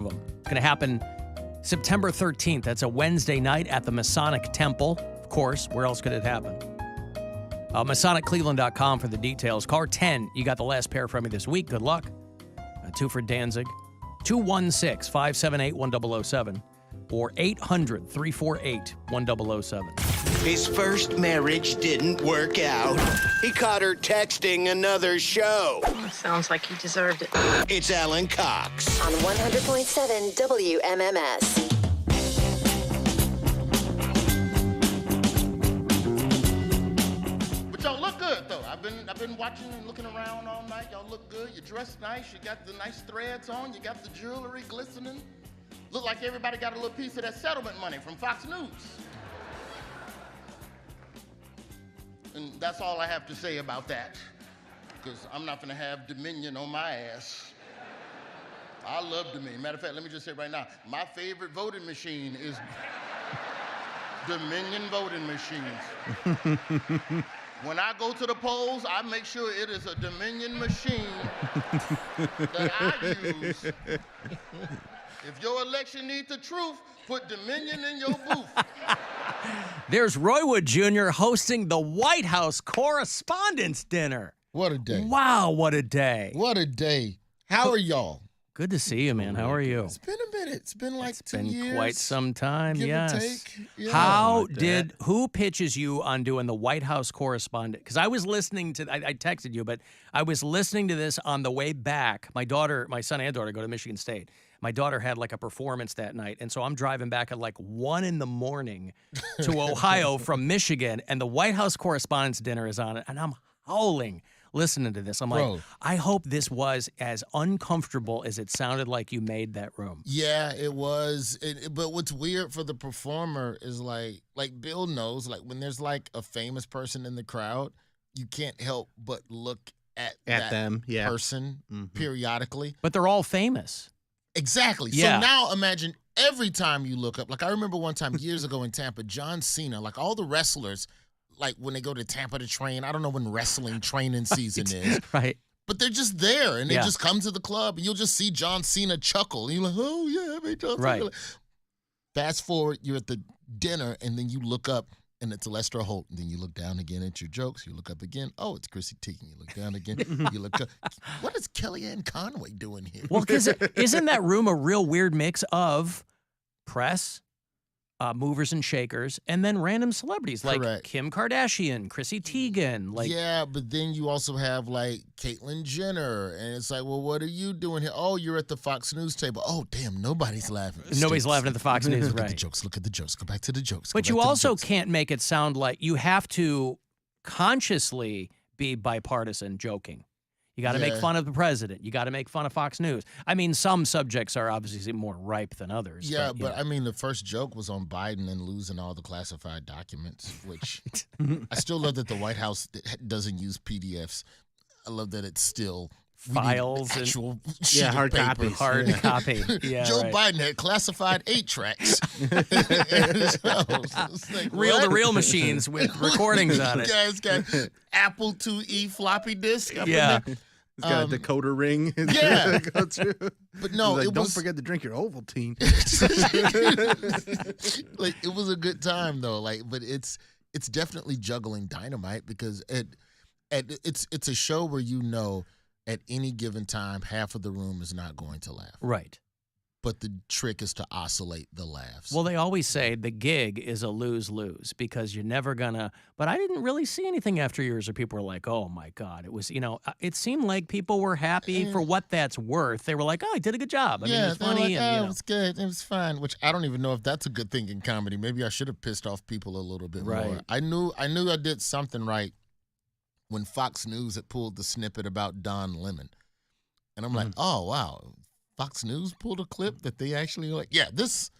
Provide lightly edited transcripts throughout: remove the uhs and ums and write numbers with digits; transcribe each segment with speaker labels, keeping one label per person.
Speaker 1: Going to happen September 13th. That's a Wednesday night at the Masonic Temple. Of course, where else could it happen? MasonicCleveland.com for the details. Car 10, you got the last pair from me this week. Good luck. 2 for Danzig. 216-578-1007 or 800-348-1007.
Speaker 2: His first marriage didn't work out. He caught her texting another show.
Speaker 3: Sounds like he deserved it.
Speaker 2: It's Alan Cox.
Speaker 4: On 100.7 WMMS.
Speaker 5: But y'all look good, though. I've been watching and looking around all night. Y'all look good. You dressed nice. You got the nice threads on. You got the jewelry glistening. Look like everybody got a little piece of that settlement money from Fox News. And that's all I have to say about that, because I'm not gonna have Dominion on my ass. I love Dominion. Matter of fact, let me just say right now, my favorite voting machine is Dominion voting machines. When I go to the polls, I make sure it is a Dominion machine that I use. If your election needs the truth, put Dominion in your booth.
Speaker 1: There's Roy Wood Jr. hosting the White House Correspondents' Dinner.
Speaker 5: What a day.
Speaker 1: Wow, what a day.
Speaker 5: What a day. How are y'all?
Speaker 1: Good to see you, man. How are you?
Speaker 5: It's been a minute. It's been like 2 years.
Speaker 1: It's been quite some time,
Speaker 5: give
Speaker 1: yes.
Speaker 5: or take. Yeah.
Speaker 1: Who pitches you on doing the White House Correspondent? Because I was listening to, I texted you, but I was listening to this on the way back. My son and daughter go to Michigan State. My daughter had like a performance that night, and so I'm driving back at like 1 a.m. to Ohio from Michigan, and the White House Correspondents' Dinner is on it, and I'm howling listening to this. I'm like, I hope this was as uncomfortable as it sounded like you made that room.
Speaker 5: Yeah, it was. But what's weird for the performer is like Bill knows, like when there's like a famous person in the crowd, you can't help but look at that
Speaker 6: them,
Speaker 5: person periodically.
Speaker 1: But they're all famous.
Speaker 5: Exactly.
Speaker 1: Yeah.
Speaker 5: So now imagine every time you look up, like I remember one time years ago in Tampa, John Cena, like all the wrestlers, like when they go to Tampa to train, I don't know when wrestling training season is.
Speaker 1: Right.
Speaker 5: But they're just there, and they just come to the club, and you'll just see John Cena chuckle. And you're like, oh, yeah, I made John Cena.
Speaker 1: Right.
Speaker 5: Fast forward, you're at the dinner, and then you look up, and it's Lester Holt. And then you look down again at your jokes. You look up again. Oh, it's Chrissy Teigen. You look down again. You look up. What is Kellyanne Conway doing here?
Speaker 1: Well, because isn't that room a real weird mix of press, movers and shakers, and then random celebrities like
Speaker 5: Correct.
Speaker 1: Kim Kardashian, Chrissy Teigen. Like,
Speaker 5: yeah, but then you also have like Caitlyn Jenner, and it's like, well, what are you doing here? Oh, you're at the Fox News table. Oh, damn, nobody's laughing.
Speaker 1: Nobody's laughing at the Fox News,
Speaker 5: Look
Speaker 1: right?
Speaker 5: at the jokes. Look at the jokes. Go back to the jokes.
Speaker 1: But you also can't make it sound like you have to consciously be bipartisan joking. You got to make fun of the president. You got to make fun of Fox News. I mean, some subjects are obviously more ripe than others.
Speaker 5: Yeah, but I mean, the first joke was on Biden and losing all the classified documents, which I still love that the White House doesn't use PDFs. I love that it's still
Speaker 1: files and
Speaker 5: actual
Speaker 6: hard
Speaker 5: paper.
Speaker 6: copies.
Speaker 1: Hard copy. Yeah,
Speaker 5: Joe
Speaker 1: right.
Speaker 5: Biden had classified 8 tracks.
Speaker 1: Reel-to-reel machines with recordings on it.
Speaker 5: Yeah, it's got Apple IIe floppy disk.
Speaker 1: Yeah.
Speaker 6: It's got a decoder ring.
Speaker 5: Yeah.
Speaker 6: Go through.
Speaker 5: But no,
Speaker 6: Like,
Speaker 5: it
Speaker 6: don't
Speaker 5: was,
Speaker 6: forget to drink your Ovaltine.
Speaker 5: like it was a good time though. Like, but it's definitely juggling dynamite because it's a show where you know at any given time half of the room is not going to laugh.
Speaker 1: Right.
Speaker 5: But the trick is to oscillate the laughs.
Speaker 1: Well, they always say the gig is a lose-lose because you're never gonna. But I didn't really see anything after yours where people were like, "Oh my God!" It was, it seemed like people were happy for what that's worth. They were like, "Oh, I did a good job. I mean, it was funny."
Speaker 5: Like,
Speaker 1: and,
Speaker 5: it was good. It was fun. Which I don't even know if that's a good thing in comedy. Maybe I should have pissed off people a little bit more.
Speaker 1: Right.
Speaker 5: I knew I did something right when Fox News had pulled the snippet about Don Lemon, and I'm like, "Oh wow." Fox News pulled a clip that they actually like, yeah, this,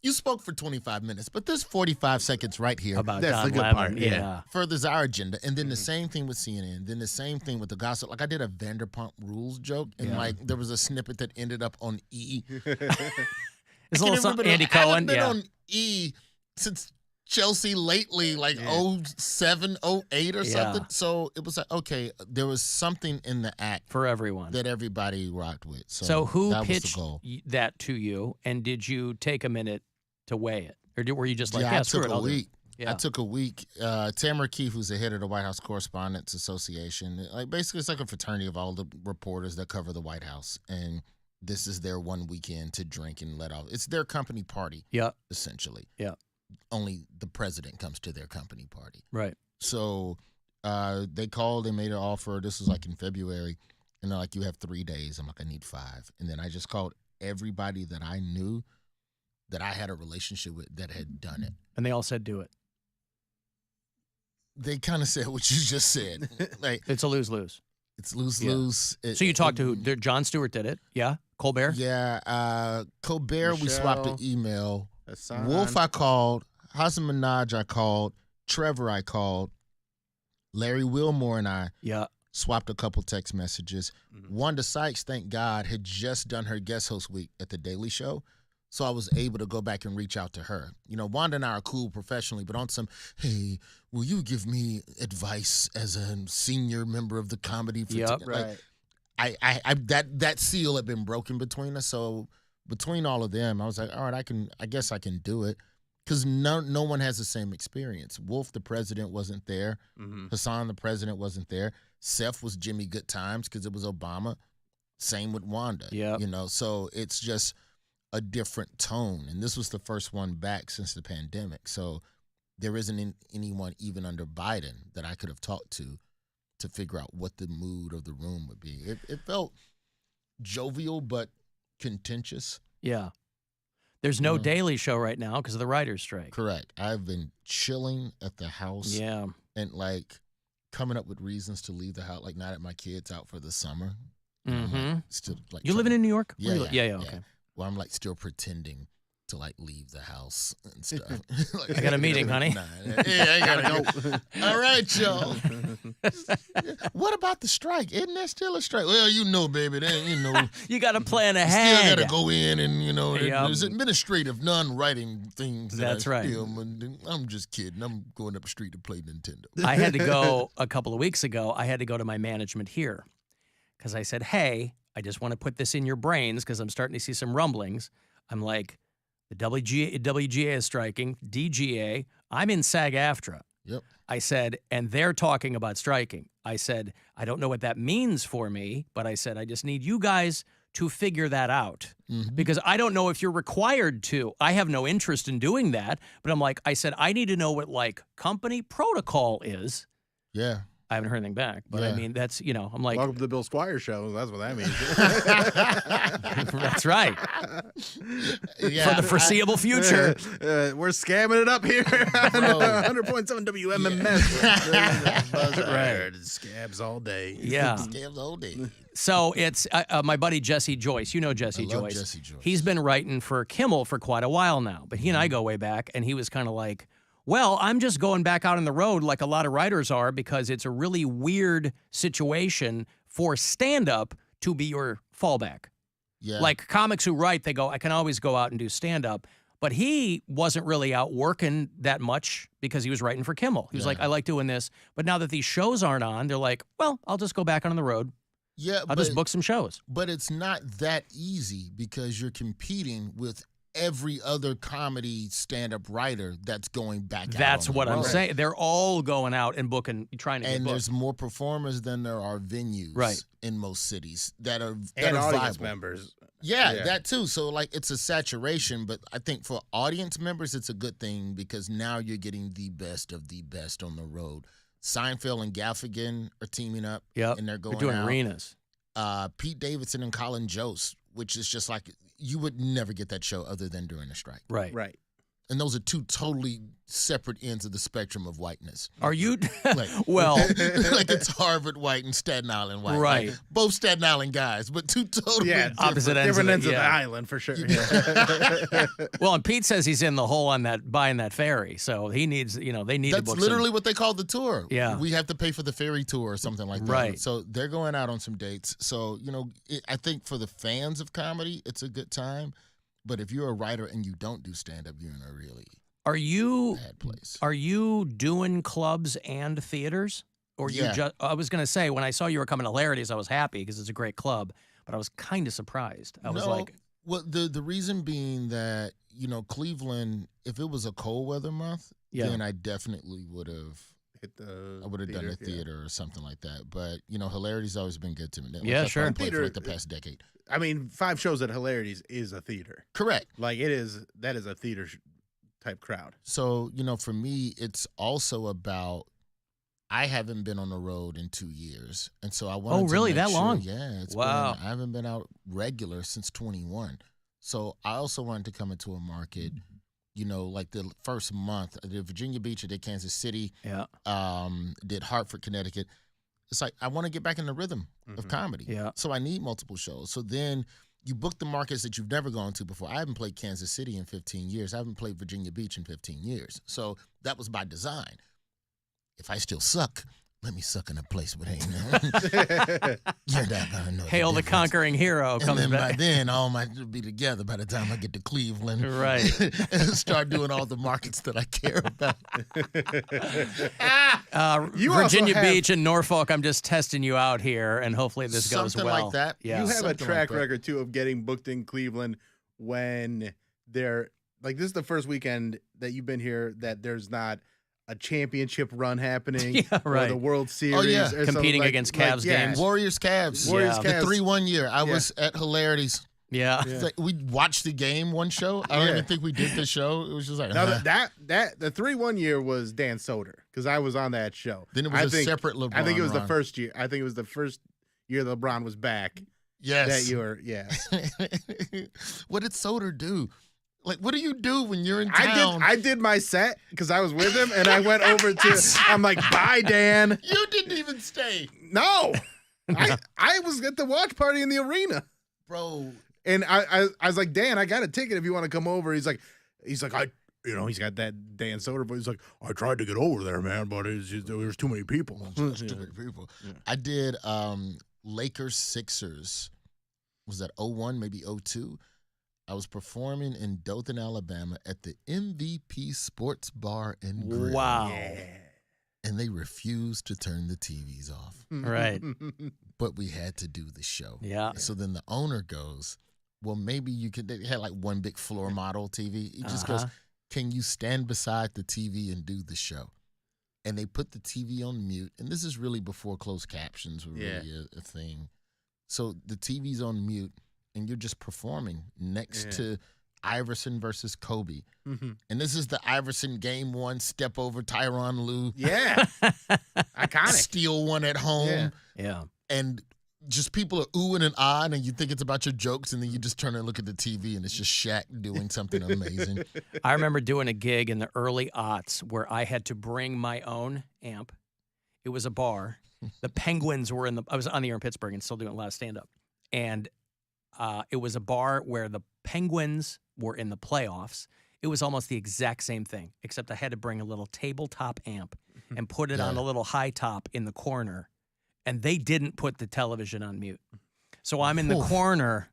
Speaker 5: you spoke for 25 minutes, but this 45 seconds right here
Speaker 1: about
Speaker 6: That's
Speaker 1: Don
Speaker 6: the good
Speaker 1: Lemon,
Speaker 6: part,
Speaker 1: yeah.
Speaker 5: furthers our agenda. And then the same thing with CNN, then the same thing with the gossip. Like I did a Vanderpump Rules joke, and like there was a snippet that ended up on E.
Speaker 1: It's a little something, Andy Cohen,
Speaker 5: I haven't been on E since Chelsea lately, like 07, 08 or something. So it was like, okay, there was something in the act
Speaker 1: for everyone
Speaker 5: that everybody rocked with.
Speaker 1: So who
Speaker 5: that
Speaker 1: pitched
Speaker 5: was the goal.
Speaker 1: that to you, and did you take a minute to weigh it? Or were you just like,
Speaker 5: I
Speaker 1: screw
Speaker 5: took
Speaker 1: it, I'll
Speaker 5: a
Speaker 1: do it?
Speaker 5: week.
Speaker 1: Yeah.
Speaker 5: I took a week. Tamara Keefe, who's the head of the White House Correspondents Association, like basically it's like a fraternity of all the reporters that cover the White House, and this is their one weekend to drink and let off. It's their company party, essentially.
Speaker 1: Yeah.
Speaker 5: Only the president comes to their company party.
Speaker 1: Right.
Speaker 5: So they called and made an offer. This was like in February, and they're like, "You have 3 days." I'm like, "I need 5." And then I just called everybody that I knew that I had a relationship with that had done it.
Speaker 1: And they all said, do it.
Speaker 5: They kind of said what you just said. Like
Speaker 1: It's a lose-lose.
Speaker 5: it's lose-lose.
Speaker 1: So you talked to who? Jon Stewart did it. Yeah? Colbert?
Speaker 5: Yeah. Colbert, we swapped an
Speaker 6: Michelle.
Speaker 5: email.
Speaker 6: Hassan.
Speaker 5: Wolf, I called. Hassan Minaj, I called. Trevor, I called. Larry Wilmore and I
Speaker 1: Yeah.
Speaker 5: swapped a couple text messages. Wanda Sykes, thank God, had just done her guest host week at The Daily Show. So I was able to go back and reach out to her. You know, Wanda and I are cool professionally, but on some, hey, will you give me advice as a senior member of the comedy?
Speaker 1: Yep.
Speaker 6: Right.
Speaker 5: I that seal had been broken between us. So between all of them, I was like, all right, I guess I can do it. Because no one has the same experience. Wolf, the president, wasn't there. Hassan, the president, wasn't there. Seth was Jimmy Good Times because it was Obama. Same with Wanda.
Speaker 1: Yep.
Speaker 5: You know, so it's just a different tone. And this was the first one back since the pandemic. So there isn't anyone even under Biden that I could have talked to figure out what the mood of the room would be. It felt jovial but contentious.
Speaker 1: Yeah. There's no Daily Show right now because of the writer's strike.
Speaker 5: Correct. I've been chilling at the house.
Speaker 1: Yeah.
Speaker 5: And like coming up with reasons to leave the house, like not at my kids out for the summer. You know, like, still like
Speaker 1: You living in New York?
Speaker 5: Yeah,
Speaker 1: Where you li- okay.
Speaker 5: Well, I'm like still pretending to like leave the house and stuff.
Speaker 1: I got a meeting, honey.
Speaker 5: I gotta go. All right, y'all. What about the strike? Isn't there still a strike? Well, you know, baby, then you know.
Speaker 1: You got to plan
Speaker 5: Still
Speaker 1: ahead.
Speaker 5: got to go in and, you know,
Speaker 1: Yep.
Speaker 5: there's administrative non-writing things.
Speaker 1: That's right.
Speaker 5: I'm just kidding. I'm going up the street to play Nintendo.
Speaker 1: I had to go a couple of weeks ago. I had to go to my management here because I said, hey, I just want to put this in your brains because I'm starting to see some rumblings. I'm like, the WGA is striking, DGA. I'm in SAG-AFTRA.
Speaker 5: Yep.
Speaker 1: I said, and they're talking about striking. I said, I don't know what that means for me, but I said, I just need you guys to figure that out because I don't know if you're required to. I have no interest in doing that, but I'm like, I said, I need to know what like company protocol is.
Speaker 5: Yeah.
Speaker 1: I haven't heard anything back, but I
Speaker 5: Yeah.
Speaker 1: mean, that's, you know, I'm like,
Speaker 6: Welcome to the Bill Squire Show. That's what that means.
Speaker 1: that's right.
Speaker 5: Yeah,
Speaker 1: For the foreseeable future.
Speaker 6: We're scamming it up here. 100.7 WMMS. Buzzard. Scabs all day.
Speaker 1: Yeah.
Speaker 5: Scams all day.
Speaker 1: So it's my buddy Jesse Joyce. You know Jesse
Speaker 5: I love
Speaker 1: Joyce.
Speaker 5: Jesse Joyce.
Speaker 1: He's been writing for Kimmel for quite a while now, but he and I go way back, and he was kind of like, well, I'm just going back out on the road like a lot of writers are because it's a really weird situation for stand-up to be your fallback.
Speaker 5: Yeah.
Speaker 1: Like comics who write, they go, I can always go out and do stand-up. But he wasn't really out working that much because he was writing for Kimmel. He was like, I like doing this. But now that these shows aren't on, they're like, well, I'll just go back on the road.
Speaker 5: Yeah,
Speaker 1: I'll just book some shows.
Speaker 5: But it's not that easy because you're competing with every other comedy stand-up writer that's going back out.
Speaker 1: That's
Speaker 5: on the
Speaker 1: what I'm
Speaker 5: road.
Speaker 1: saying. They're all going out and booking, trying to get
Speaker 5: And
Speaker 1: booked.
Speaker 5: there's more performers than there are venues
Speaker 1: Right.
Speaker 5: in most cities that are
Speaker 6: And audience
Speaker 5: viable.
Speaker 6: members.
Speaker 5: Yeah, that too. So like it's a saturation, but I think for audience members it's a good thing because now you're getting the best of the best on the road. Seinfeld and Gaffigan are teaming up.
Speaker 1: Yep.
Speaker 5: And they're going
Speaker 1: doing
Speaker 5: out.
Speaker 1: arenas.
Speaker 5: Pete Davidson and Colin Jost, which is just like you would never get that show other than during a strike.
Speaker 1: Right.
Speaker 6: Right.
Speaker 5: And those are two totally separate ends of the spectrum of whiteness.
Speaker 1: Are you?
Speaker 5: Like,
Speaker 1: well,
Speaker 5: like it's Harvard white and Staten Island white.
Speaker 1: Right.
Speaker 5: Like, both Staten Island guys, but two totally
Speaker 1: opposite ends
Speaker 6: Different
Speaker 1: of it,
Speaker 6: ends of the
Speaker 1: yeah.
Speaker 6: island for sure. Yeah.
Speaker 1: well, and Pete says he's in the hole on that buying that ferry, so he needs, you know, they need to
Speaker 5: That's
Speaker 1: book
Speaker 5: literally
Speaker 1: some,
Speaker 5: what they call the tour.
Speaker 1: Yeah.
Speaker 5: We have to pay for the ferry tour or something like that.
Speaker 1: Right.
Speaker 5: So they're going out on some dates. So, you know, I think for the fans of comedy, it's a good time. But if you're a writer and you don't do stand-up, you're in a really...
Speaker 1: Are you
Speaker 5: Bad place.
Speaker 1: Are you doing clubs and theaters? Or you
Speaker 5: Yeah.
Speaker 1: just? I was gonna say when I saw you were coming to Hilarities, I was happy because it's a great club. But I was kind of surprised. I was
Speaker 5: No,
Speaker 1: like,
Speaker 5: well, the reason being that, Cleveland, if it was a cold weather month,
Speaker 1: Yeah.
Speaker 5: then I definitely would have.
Speaker 6: Hit the
Speaker 5: I would have done a
Speaker 6: yeah.
Speaker 5: theater or something like that. But Hilarity's always been good to me. Like,
Speaker 1: Yeah,
Speaker 5: that's what
Speaker 1: sure.
Speaker 5: I played for like
Speaker 6: Theater-
Speaker 5: the past decade.
Speaker 6: I mean, 5 shows at Hilarities is a theater.
Speaker 5: Correct.
Speaker 6: Like that is a theater type crowd.
Speaker 5: So for me, it's also about. I haven't been on the road in 2 years, and so I wanted.
Speaker 1: Oh,
Speaker 5: to
Speaker 1: really?
Speaker 5: make
Speaker 1: That
Speaker 5: sure-
Speaker 1: long?
Speaker 5: Yeah.
Speaker 1: Wow.
Speaker 5: I haven't been out regular since 21. So I also wanted to come into a market. Like the first month, I did Virginia Beach, I did Kansas City,
Speaker 1: yeah,
Speaker 5: did Hartford, Connecticut. It's like I want to get back in the rhythm of comedy.
Speaker 1: Yeah.
Speaker 5: So I need multiple shows. So then you book the markets that you've never gone to before. I haven't played Kansas City in 15 years. I haven't played Virginia Beach in 15 years. So that was by design. If I still suck, let me suck in a place where ain't you're not gonna know.
Speaker 1: Hail the
Speaker 5: difference.
Speaker 1: conquering hero
Speaker 5: And
Speaker 1: comes
Speaker 5: then by
Speaker 1: back.
Speaker 5: then, all my will be together by the time I get to Cleveland.
Speaker 1: Right.
Speaker 5: And start doing all the markets that I care about.
Speaker 6: You also
Speaker 1: Virginia
Speaker 6: have-
Speaker 1: Beach and Norfolk. I'm just testing you out here, and hopefully this goes
Speaker 5: Something
Speaker 1: well.
Speaker 5: like that.
Speaker 1: Yeah.
Speaker 6: You have a
Speaker 5: something like
Speaker 6: track
Speaker 5: that.
Speaker 6: record too of getting booked in Cleveland when they're like, this is the first weekend that you've been here that there's not a championship run happening
Speaker 1: Yeah,
Speaker 6: or
Speaker 1: right.
Speaker 6: the World Series
Speaker 5: yeah.
Speaker 6: or something
Speaker 1: Competing
Speaker 6: like-
Speaker 1: against
Speaker 6: like,
Speaker 1: Cavs
Speaker 6: yeah.
Speaker 1: games.
Speaker 5: Warriors Cavs.
Speaker 6: Warriors
Speaker 1: Yeah.
Speaker 6: Cavs.
Speaker 5: The 3-1 year. I
Speaker 6: Yeah.
Speaker 5: was at Hilarities.
Speaker 1: Yeah.
Speaker 6: Yeah.
Speaker 5: It's like we watched the game one show. I don't
Speaker 6: Yeah.
Speaker 5: even think we did the show. It was just like
Speaker 6: No, the 3-1 year was Dan Soder because I was on that show.
Speaker 5: Then it was
Speaker 6: I
Speaker 5: a separate LeBron
Speaker 6: I think it was the
Speaker 5: run.
Speaker 6: first year. I think it was the first year LeBron was back.
Speaker 5: yes.
Speaker 6: That you were, yeah.
Speaker 5: What did Soder do? Like, what do you do when you're in town?
Speaker 6: I did my set because I was with him, and I went over to. I'm like, bye, Dan.
Speaker 5: You didn't even stay,
Speaker 6: No, I was at the watch party in the arena,
Speaker 5: bro.
Speaker 6: and I was like, Dan, I got a ticket if you want to come over. He's like, he's got that Dan Soder, but he's like, I tried to get over there, man, but it's just, there was too many people.
Speaker 5: Stupid people. I did Lakers Sixers. Was that 01, maybe 02? I was performing in Dothan, Alabama at the MVP Sports Bar and Grill.
Speaker 1: Wow.
Speaker 5: And they refused to turn the TVs off.
Speaker 1: Right.
Speaker 5: But we had to do the show.
Speaker 1: Yeah.
Speaker 5: So then the owner goes, well, maybe you could. They had like one big floor model TV. He just goes, can you stand beside the TV and do the show? And they put the TV on mute. And this is really before closed captions were really a thing. So the TV's on mute. And you're just performing next to Iverson versus Kobe. And this is the Iverson game 1 step over Tyronn Lue.
Speaker 6: Yeah, iconic.
Speaker 5: Steal one at home.
Speaker 6: Yeah.
Speaker 1: Yeah.
Speaker 5: And just people are oohing and ahhing, and you think it's about your jokes, and then you just turn and look at the TV, and it's just Shaq doing something amazing.
Speaker 1: I remember doing a gig in the early aughts where I had to bring my own amp. It was a bar. The Penguins were I was on the air in Pittsburgh and still doing a lot of stand-up. And it was a bar where the Penguins were in the playoffs. It was almost the exact same thing, except I had to bring a little tabletop amp and put it on a little high top in the corner. And they didn't put the television on mute. So I'm in the corner.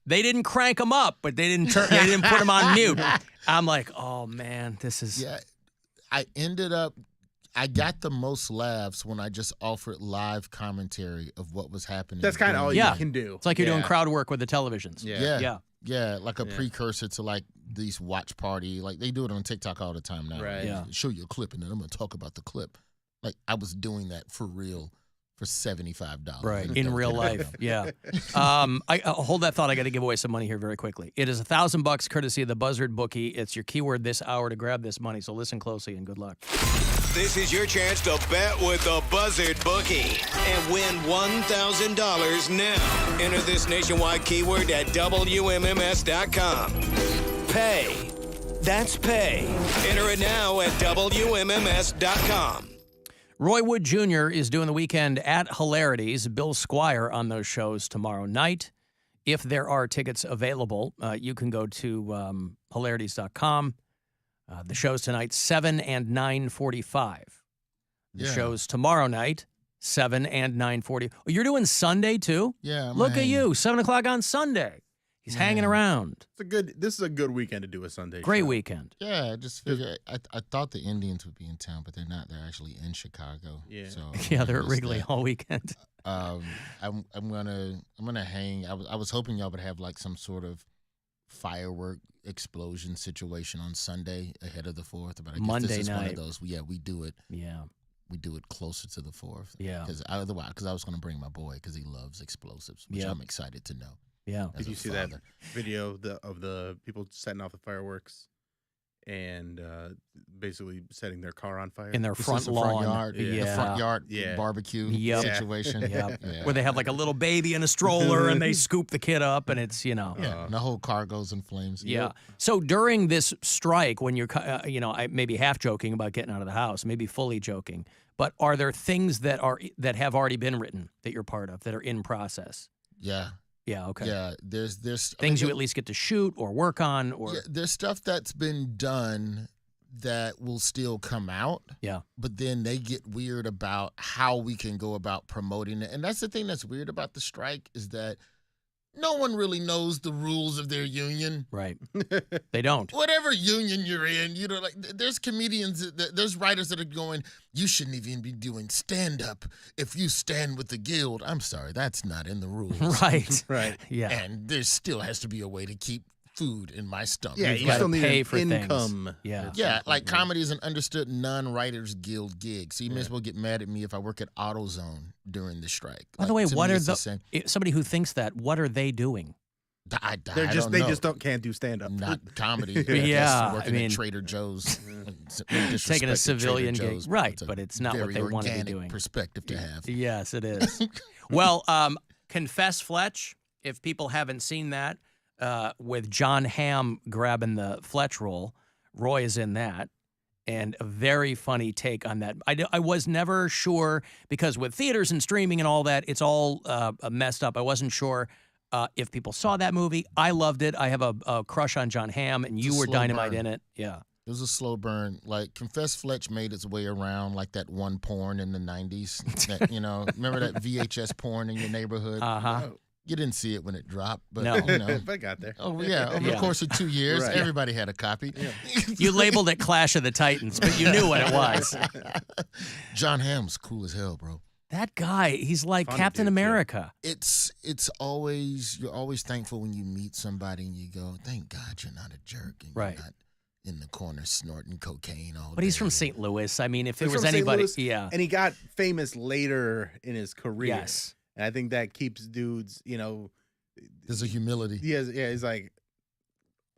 Speaker 1: They didn't crank them up, but they didn't put them on mute. I'm like, oh man, this is.
Speaker 5: Yeah, I got the most laughs when I just offered live commentary of what was happening.
Speaker 6: That's kind of all
Speaker 1: Yeah.
Speaker 6: you can do.
Speaker 1: It's like you're doing crowd work with the televisions.
Speaker 6: Yeah.
Speaker 5: Yeah, like a precursor to like these watch party. Like they do it on TikTok all the time now.
Speaker 6: Right.
Speaker 1: Yeah.
Speaker 5: Show you a clip and then I'm going to talk about the clip. Like I was doing that for real for $75.
Speaker 1: Right,
Speaker 5: And
Speaker 1: in
Speaker 5: that was
Speaker 1: real
Speaker 5: gonna be
Speaker 1: life,
Speaker 5: done.
Speaker 1: yeah. I hold that thought. I got to give away some money here very quickly. It is $1,000 courtesy of the Buzzard Bookie. It's your keyword this hour to grab this money. So listen closely and good luck.
Speaker 2: This is your chance to bet with the Buzzard Bookie and win $1,000 now. Enter this nationwide keyword at WMMS.com. Pay. That's pay. Enter it now at WMMS.com.
Speaker 1: Roy Wood Jr. is doing the weekend at Hilarities. Bill Squire on those shows tomorrow night. If there are tickets available, you can go to hilarities.com. The show's tonight, 7 and 9:45. The
Speaker 5: Yeah.
Speaker 1: show's tomorrow night, 7 and 9:40. Oh, you're doing Sunday, too?
Speaker 5: Yeah.
Speaker 1: Look at
Speaker 5: man.
Speaker 1: you, 7 o'clock on Sunday. He's hanging around.
Speaker 6: This is a good weekend to do a Sunday
Speaker 1: Great
Speaker 6: show.
Speaker 1: weekend.
Speaker 5: Yeah, I just figured. I thought the Indians would be in town, but they're not. They're actually in Chicago.
Speaker 6: Yeah.
Speaker 5: So
Speaker 1: Yeah, they're at
Speaker 5: missed
Speaker 1: Wrigley
Speaker 5: that.
Speaker 1: all weekend.
Speaker 5: I'm gonna hang. I was hoping y'all would have like some sort of firework explosion situation on Sunday ahead of the 4th, but I guess
Speaker 1: Monday
Speaker 5: this is one
Speaker 1: night.
Speaker 5: of those. Yeah, we do it.
Speaker 1: Yeah.
Speaker 5: We do it closer to the 4th.
Speaker 1: Yeah.
Speaker 5: Because I was going to bring my boy because he loves explosives, which
Speaker 1: Yep.
Speaker 5: I'm excited to know.
Speaker 1: Yeah.
Speaker 5: as
Speaker 6: Did you
Speaker 5: a
Speaker 6: see that
Speaker 5: father.
Speaker 6: video of the people setting off the fireworks and basically setting their car on fire?
Speaker 1: In their
Speaker 5: This is
Speaker 1: front
Speaker 5: the
Speaker 1: lawn.
Speaker 5: yard,
Speaker 1: Yeah.
Speaker 5: the front yard
Speaker 6: Yeah.
Speaker 5: barbecue
Speaker 1: Yep.
Speaker 5: situation.
Speaker 1: Yep.
Speaker 5: Yeah.
Speaker 1: Where they have like a little baby in a stroller and they scoop the kid up and it's,
Speaker 5: Yeah, and the whole car goes in flames.
Speaker 1: Yeah. So during this strike, when you're, I may be half joking about getting out of the house, maybe fully joking, but are there things that have already been written that you're part of that are in process?
Speaker 5: Yeah.
Speaker 1: Yeah. Okay.
Speaker 5: Yeah. There's
Speaker 1: Things you at least get to shoot or work on, or
Speaker 5: Yeah, there's stuff that's been done that will still come out.
Speaker 1: Yeah.
Speaker 5: But then they get weird about how we can go about promoting it. And that's the thing that's weird about the strike is that no one really knows the rules of their union.
Speaker 1: right. They don't.
Speaker 5: Whatever union you're in, like there's comedians, there's writers that are going, you shouldn't even be doing stand-up if you stand with the guild. I'm sorry, that's not in the rules.
Speaker 1: Right.
Speaker 6: Right.
Speaker 1: Yeah.
Speaker 5: And there still has to be a way to keep food in my stomach.
Speaker 6: Yeah,
Speaker 1: You've
Speaker 6: you
Speaker 1: gotta
Speaker 6: still need
Speaker 1: pay
Speaker 6: an
Speaker 1: for things.
Speaker 6: income.
Speaker 1: Yeah.
Speaker 5: Yeah, like comedy is an understood non-writers guild gig. So you may as well get mad at me if I work at AutoZone during the strike.
Speaker 1: By the way,
Speaker 5: to
Speaker 1: what
Speaker 5: me,
Speaker 1: are
Speaker 5: it's the same.
Speaker 1: somebody who thinks that? What are they doing?
Speaker 5: I
Speaker 6: They
Speaker 5: don't know.
Speaker 6: just can't do stand up.
Speaker 5: Not comedy.
Speaker 1: Yeah,
Speaker 5: working
Speaker 1: I mean-
Speaker 5: at Trader Joe's,
Speaker 1: Taking a civilian gig.
Speaker 5: gig,
Speaker 1: Right, but it's not what
Speaker 5: very
Speaker 1: they want to be
Speaker 5: organic
Speaker 1: doing.
Speaker 5: perspective to have.
Speaker 1: Yes, it is. Well, Confess Fletch, if people haven't seen that, with John Hamm grabbing the Fletch roll, Roy is in that, and a very funny take on that. I was never sure, because with theaters and streaming and all that, it's all messed up. I wasn't sure if people saw that movie. I loved it. I have a crush on John Hamm, and you
Speaker 5: a
Speaker 1: were
Speaker 5: slow
Speaker 1: dynamite
Speaker 5: burn.
Speaker 1: in it. Yeah.
Speaker 5: It was a slow burn. Like Confess Fletch made its way around like that one porn in the 90s. That, remember that VHS porn in your neighborhood?
Speaker 1: Uh-huh.
Speaker 5: You didn't see it when it dropped, but
Speaker 1: No.
Speaker 6: But I got there.
Speaker 5: Oh yeah, over
Speaker 1: Yeah.
Speaker 5: the course of 2 years,
Speaker 6: Right.
Speaker 5: everybody had a copy.
Speaker 1: You labeled it Clash of the Titans, but you knew what it was.
Speaker 5: John Hamm's cool as hell, bro.
Speaker 1: That guy, he's like
Speaker 6: Funny
Speaker 1: Captain
Speaker 6: dude, yeah.
Speaker 1: America.
Speaker 5: It's always, you're always thankful when you meet somebody and you go, thank God you're not a jerk and
Speaker 1: Right.
Speaker 5: you're not in the corner snorting cocaine all
Speaker 1: But he's
Speaker 5: day.
Speaker 1: from St. Louis. I mean, if there
Speaker 6: He's
Speaker 1: was
Speaker 6: from St.
Speaker 1: anybody,
Speaker 6: Louis,
Speaker 1: yeah.
Speaker 6: And he got famous later in his career.
Speaker 1: Yes.
Speaker 6: And I think that keeps dudes,
Speaker 5: There's a humility.
Speaker 6: he's like,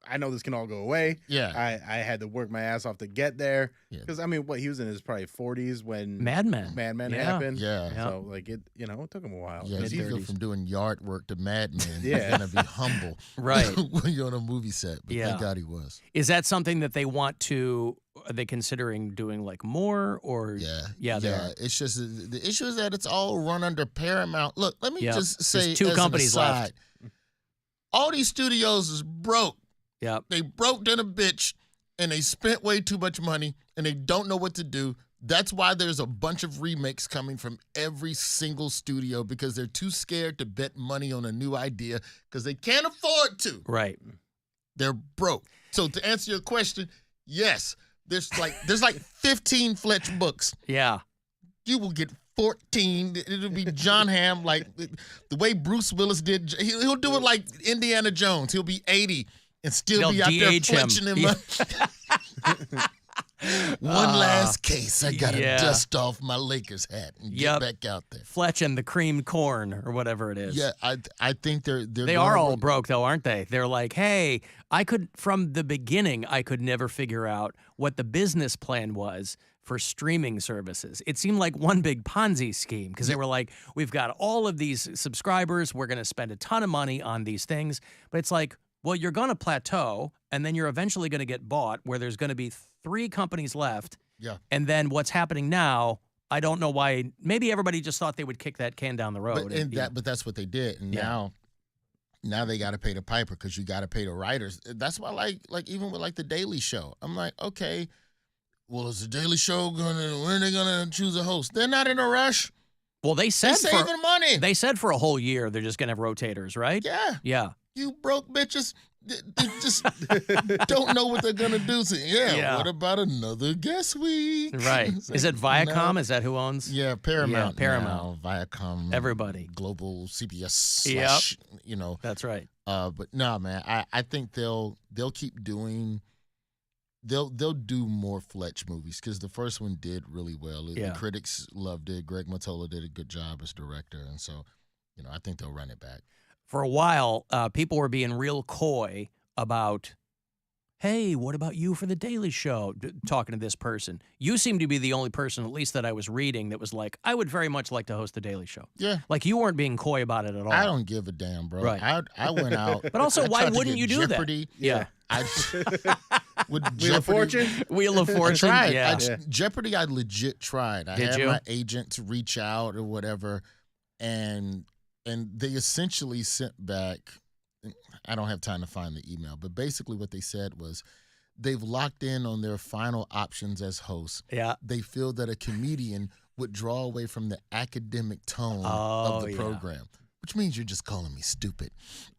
Speaker 6: I know this can all go away.
Speaker 5: Yeah.
Speaker 6: I had to work my ass off to get there.
Speaker 5: Yeah.
Speaker 6: Because, he was in his probably 40s when
Speaker 1: Mad Men.
Speaker 6: Mad Men
Speaker 1: Yeah.
Speaker 6: happened.
Speaker 5: Yeah.
Speaker 1: Yeah.
Speaker 6: So, it took him a while.
Speaker 5: Yeah, if you go
Speaker 1: Mid-30s.
Speaker 5: from doing yard work to Mad Men,
Speaker 6: Yeah.
Speaker 5: you're going to be humble
Speaker 1: Right.
Speaker 5: when you're on a movie set. But
Speaker 1: Yeah.
Speaker 5: thank God he was.
Speaker 1: Is that something that they want to, are they considering doing like more or?
Speaker 5: Yeah.
Speaker 1: Yeah, they are.
Speaker 5: It's just the issue is that it's all run under Paramount. Look, let me
Speaker 1: Yeah.
Speaker 5: just
Speaker 1: There's
Speaker 5: say
Speaker 1: two
Speaker 5: as
Speaker 1: companies
Speaker 5: an aside,
Speaker 1: left.
Speaker 5: all these studios is broke.
Speaker 1: Yeah.
Speaker 5: They broke than a bitch and they spent way too much money and they don't know what to do. That's why there's a bunch of remakes coming from every single studio because they're too scared to bet money on a new idea because they can't afford to.
Speaker 1: Right.
Speaker 5: They're broke. So to answer your question, yes, there's like 15 Fletch books.
Speaker 1: Yeah.
Speaker 5: You will get 14. It'll be John Hamm, like the way Bruce Willis did. He'll do it like Indiana Jones. He'll be 80 and still
Speaker 1: They'll
Speaker 5: be out there
Speaker 1: DH him.
Speaker 5: fletching him
Speaker 1: Yeah.
Speaker 5: up. One last case. I gotta
Speaker 1: yeah.
Speaker 5: dust off my Lakers hat and
Speaker 1: Yep.
Speaker 5: get back out there.
Speaker 1: Fletch and the creamed corn or whatever it is.
Speaker 5: Yeah, I think they're
Speaker 1: They are all broke though, aren't they? They're like, hey, from the beginning, I could never figure out what the business plan was for streaming services. It seemed like one big Ponzi scheme because they were like, we've got all of these subscribers. We're going to spend a ton of money on these things. But it's like, well, you're going to plateau and then you're eventually going to get bought where there's going to be 3 companies left.
Speaker 5: Yeah.
Speaker 1: And then what's happening now, I don't know why. Maybe everybody just thought they would kick that can down the road.
Speaker 5: But that's what they did. And
Speaker 1: Yeah.
Speaker 5: now they got to pay the piper because you got to pay the writers. That's why, like even with like the Daily Show, I'm like, okay, well, is the Daily Show when are they gonna choose a host? They're not in a rush.
Speaker 1: Well, they
Speaker 5: They're
Speaker 1: said
Speaker 5: saving money.
Speaker 1: they said for a whole year they're just going to have rotators, right?
Speaker 5: Yeah.
Speaker 1: Yeah.
Speaker 5: You broke bitches they just don't know what they're gonna do. So,
Speaker 1: Yeah.
Speaker 5: what about another guest week?
Speaker 1: Right.
Speaker 5: It's
Speaker 1: Is
Speaker 5: like,
Speaker 1: it Viacom?
Speaker 5: no.
Speaker 1: Is that who owns?
Speaker 5: Yeah, Paramount.
Speaker 1: Yeah, Paramount.
Speaker 5: Now, Viacom.
Speaker 1: Everybody.
Speaker 5: Global CBS.
Speaker 1: Yep.
Speaker 5: / You know.
Speaker 1: That's right.
Speaker 5: But no, man. I think they'll keep doing. They'll do more Fletch movies because the first one did really well.
Speaker 1: Yeah.
Speaker 5: The critics loved it. Greg Mottola did a good job as director, and so, I think they'll run it back.
Speaker 1: For a while, people were being real coy about, hey, what about you for The Daily Show? Talking to this person. You seem to be the only person, at least that I was reading, that was like, I would very much like to host The Daily Show.
Speaker 5: Yeah.
Speaker 1: Like you weren't being coy about it at all.
Speaker 5: I don't give a damn, bro.
Speaker 1: Right.
Speaker 5: I went out.
Speaker 1: But also,
Speaker 5: I
Speaker 1: why
Speaker 5: tried to
Speaker 1: wouldn't
Speaker 5: get
Speaker 1: you do
Speaker 5: Jeopardy.
Speaker 1: that? Yeah.
Speaker 5: I with
Speaker 6: Wheel of Fortune?
Speaker 1: Wheel of
Speaker 5: I
Speaker 1: Fortune.
Speaker 5: tried.
Speaker 1: Yeah.
Speaker 5: Jeopardy, I legit tried. I
Speaker 1: Did
Speaker 5: had
Speaker 1: you?
Speaker 5: my agent to reach out or whatever, and they essentially sent back. I don't have time to find the email, but basically what they said was they've locked in on their final options as hosts.
Speaker 1: Yeah.
Speaker 5: They feel that a comedian would draw away from the academic tone
Speaker 1: Oh,
Speaker 5: of the
Speaker 1: yeah.
Speaker 5: program, which means you're just calling me stupid.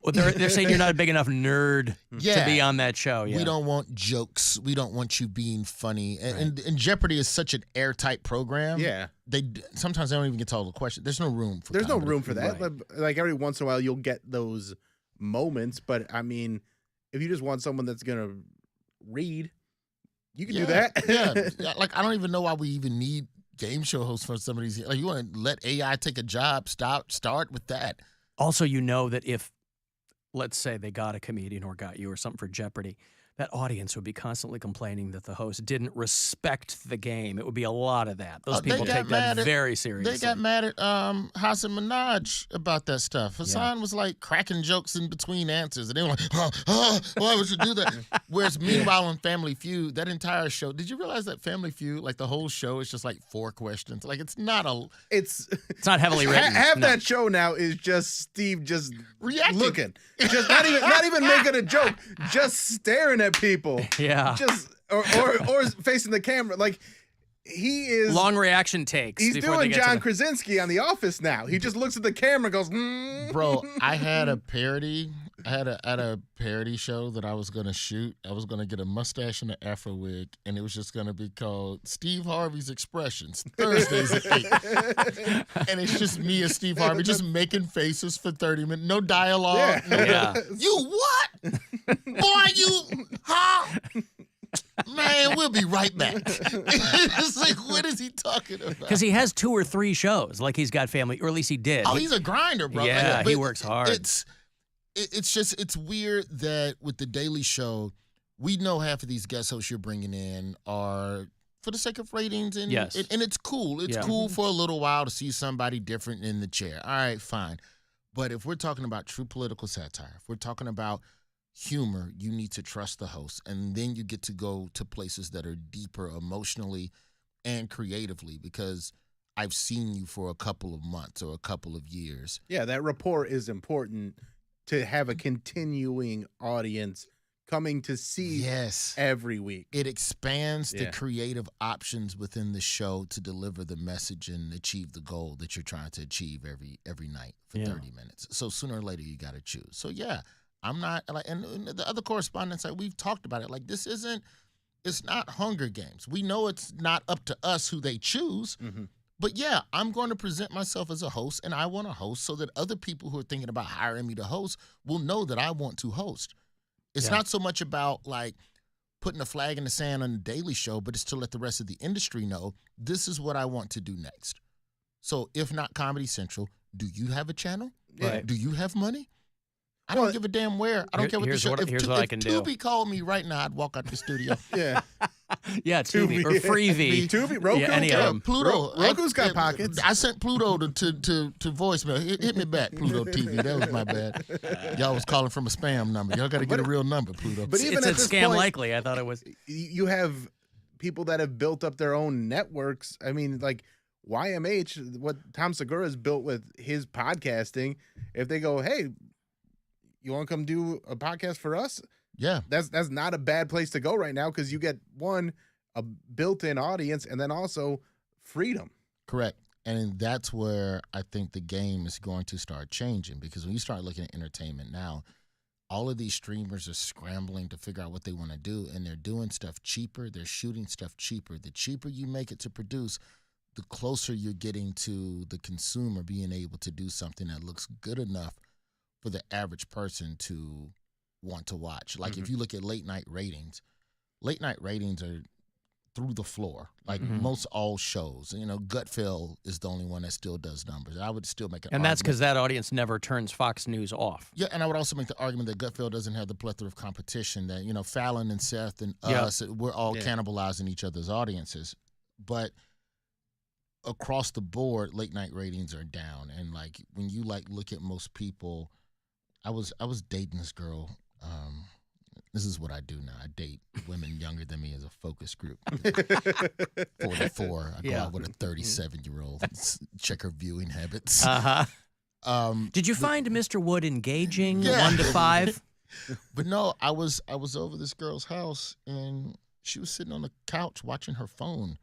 Speaker 1: Well, they're saying you're not a big enough nerd to be on that show. Yeah.
Speaker 5: We don't want jokes. We don't want you being funny. And Jeopardy is such an airtight program.
Speaker 6: Yeah.
Speaker 5: Sometimes they don't even get to all the questions. There's no room for
Speaker 6: There's no
Speaker 5: comedy.
Speaker 6: room for that.
Speaker 1: Right.
Speaker 6: Like every once in a while, you'll get those moments. But I mean, if you just want someone that's gonna read, you can do that.
Speaker 5: Yeah. Like I don't even know why we even need game show hosts for some of these. Like you want to let AI take a job? Start with that.
Speaker 1: Also, you know that if, let's say they got a comedian or got you or something for Jeopardy, that audience would be constantly complaining that the host didn't respect the game. It would be a lot of that. Those
Speaker 5: They
Speaker 1: people
Speaker 5: got
Speaker 1: take
Speaker 5: mad
Speaker 1: that
Speaker 5: at-
Speaker 1: very seriously.
Speaker 5: They got mad at Hassan Minaj about that stuff. Hassan was like cracking jokes in between answers, and they were like, why would you do that? Whereas meanwhile on Family Feud, that entire show, did you realize that Family Feud, like the whole show is just like 4 questions? Like it's not a
Speaker 6: It's
Speaker 1: It's not heavily written.
Speaker 6: half
Speaker 1: No.
Speaker 6: that show now is just Steve just
Speaker 5: Reacting.
Speaker 6: looking, just not even making a joke, just staring at people.
Speaker 1: Yeah.
Speaker 6: Just or facing the camera. Like he is
Speaker 1: Long reaction takes.
Speaker 6: He's
Speaker 1: before they
Speaker 6: doing
Speaker 1: get to
Speaker 6: John
Speaker 1: the-
Speaker 6: Krasinski on The Office now. He just looks at the camera and goes,
Speaker 5: Bro, I had a parody. I had a parody show that I was gonna shoot. I was gonna get a mustache and an afro wig, and it was just gonna be called Steve Harvey's Expressions Thursdays at 8. And it's just me and Steve Harvey just making faces for 30 minutes, no dialogue.
Speaker 6: Yeah.
Speaker 1: Yeah.
Speaker 5: You what? Boy, you huh? Man, we'll be right back. It's like, what is he talking about?
Speaker 1: Because he has 2 or 3 shows. Like he's got family, or at least he did.
Speaker 5: Oh, he's a grinder, bro.
Speaker 1: Yeah,
Speaker 5: Like,
Speaker 1: he
Speaker 5: but
Speaker 1: works hard.
Speaker 5: It's weird that with the Daily Show, we know half of these guest hosts you're bringing in are for the sake of ratings, and
Speaker 1: Yes.
Speaker 5: and it's cool. It's
Speaker 1: Yeah.
Speaker 5: cool for a little while to see somebody different in the chair. All right, fine. But if we're talking about true political satire, if we're talking about humor, you need to trust the host, and then you get to go to places that are deeper emotionally and creatively, because I've seen you for a couple of months or a couple of years.
Speaker 6: yeah, that rapport is important to have a continuing audience coming to see
Speaker 5: Yes.
Speaker 6: every week.
Speaker 5: It expands the
Speaker 6: Yeah.
Speaker 5: creative options within the show to deliver the message and achieve the goal that you're trying to achieve every night for
Speaker 1: Yeah.
Speaker 5: 30 minutes. So sooner or later you got to choose. So yeah, I'm not like, and the other correspondents, like we've talked about it, like it's not Hunger Games. We know it's not up to us who they choose.
Speaker 6: Mhm.
Speaker 5: But yeah, I'm going to present myself as a host, and I want to host so that other people who are thinking about hiring me to host will know that I want to host. It's
Speaker 1: Yeah.
Speaker 5: not so much about like putting a flag in the sand on the Daily Show, but it's to let the rest of the industry know this is what I want to do next. So if not Comedy Central, do you have a channel?
Speaker 1: Right.
Speaker 5: Do you have money? I don't
Speaker 6: Well,
Speaker 5: give a damn where. I don't care what the
Speaker 1: here's
Speaker 5: show.
Speaker 1: what-
Speaker 5: If
Speaker 1: here's what I can do.
Speaker 5: Tubi called me right now, I'd walk out the studio.
Speaker 6: Yeah.
Speaker 1: Yeah, Tubi or Freevee.
Speaker 6: Tubi, Roku,
Speaker 1: Yeah, any of
Speaker 5: Yeah,
Speaker 1: them.
Speaker 5: Pluto.
Speaker 6: Roku's got pockets.
Speaker 5: I sent Pluto to voicemail. Hit me back, Pluto TV. That was my bad. Y'all was calling from a spam number. Y'all got to get a real number, Pluto.
Speaker 6: But even
Speaker 1: It's
Speaker 6: at
Speaker 1: a
Speaker 6: this
Speaker 1: scam
Speaker 6: point,
Speaker 1: likely. I thought it was.
Speaker 6: you have people that have built up their own networks. I mean, like YMH, what Tom Segura has built with his podcasting. If they go, hey, you want to come do a podcast for us?
Speaker 5: Yeah.
Speaker 6: That's not a bad place to go right now, because you get a built-in audience, and then also freedom.
Speaker 5: Correct. And that's where I think the game is going to start changing, because when you start looking at entertainment now, all of these streamers are scrambling to figure out what they want to do, and they're doing stuff cheaper. They're shooting stuff cheaper. The cheaper you make it to produce, the closer you're getting to the consumer being able to do something that looks good enough for the average person to want to watch. Like if you look at late night ratings are through the floor. Like most all shows, Gutfeld is the only one that still does numbers. I would still make an
Speaker 1: And that's
Speaker 5: argument.
Speaker 1: because that audience never turns Fox News off.
Speaker 5: Yeah, and I would also make the argument that Gutfeld doesn't have the plethora of competition that, Fallon and Seth and us, we're all cannibalizing each other's audiences. But across the board, late night ratings are down. And like when you look at most people, I was dating this girl. This is what I do now. I date women younger than me as a focus group. 44. I go out with a 37-year-old. Check her viewing habits.
Speaker 1: Did you find Mr. Wood engaging?
Speaker 5: Yeah.
Speaker 1: 1 to 5?
Speaker 5: But no, I was over this girl's house, and she was sitting on the couch watching her phone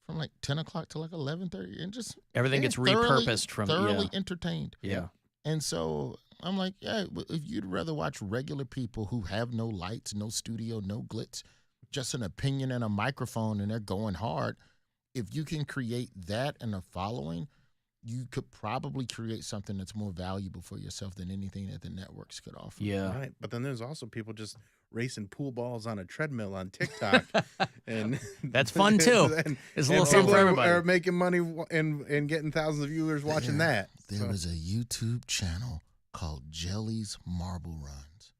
Speaker 5: from like 10 o'clock to like 11:30, and just
Speaker 1: Everything gets repurposed from
Speaker 5: thoroughly entertained.
Speaker 1: Yeah.
Speaker 5: And so I'm like, yeah, if you'd rather watch regular people who have no lights, no studio, no glitz, just an opinion and a microphone, and they're going hard, if you can create that and a following, you could probably create something that's more valuable for yourself than anything that the networks could offer.
Speaker 1: Yeah.
Speaker 6: Right. But then there's also people just racing pool balls on a treadmill on TikTok. And
Speaker 1: That's fun, too. It's a little something for everybody.
Speaker 6: Are making money and getting thousands of viewers watching that.
Speaker 5: There was a YouTube channel called Jelly's Marble Runs.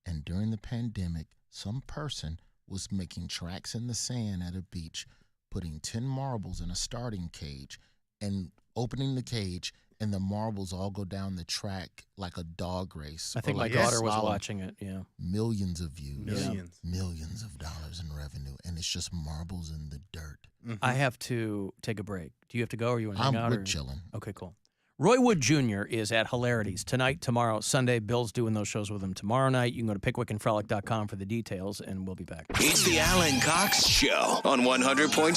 Speaker 5: And during the pandemic, some person was making tracks in the sand at a beach, putting 10 marbles in a starting cage and opening the cage, and the marbles all go down the track like a dog race.
Speaker 1: I think my
Speaker 5: like
Speaker 1: daughter was
Speaker 5: slalom.
Speaker 1: watching it, yeah.
Speaker 5: Millions of views.
Speaker 6: Millions.
Speaker 5: Millions of dollars in revenue. And it's just marbles in the dirt.
Speaker 1: I have to take a break. Do you have to go, or you want to hang out?
Speaker 5: We're
Speaker 1: or?
Speaker 5: chilling.
Speaker 1: Okay, cool. Roy Wood Jr. is at Hilarities tonight, tomorrow, Sunday. Bill's doing those shows with him tomorrow night. You can go to pickwickandfrolic.com for the details, and we'll be back.
Speaker 2: It's the Alan Cox Show on 100.7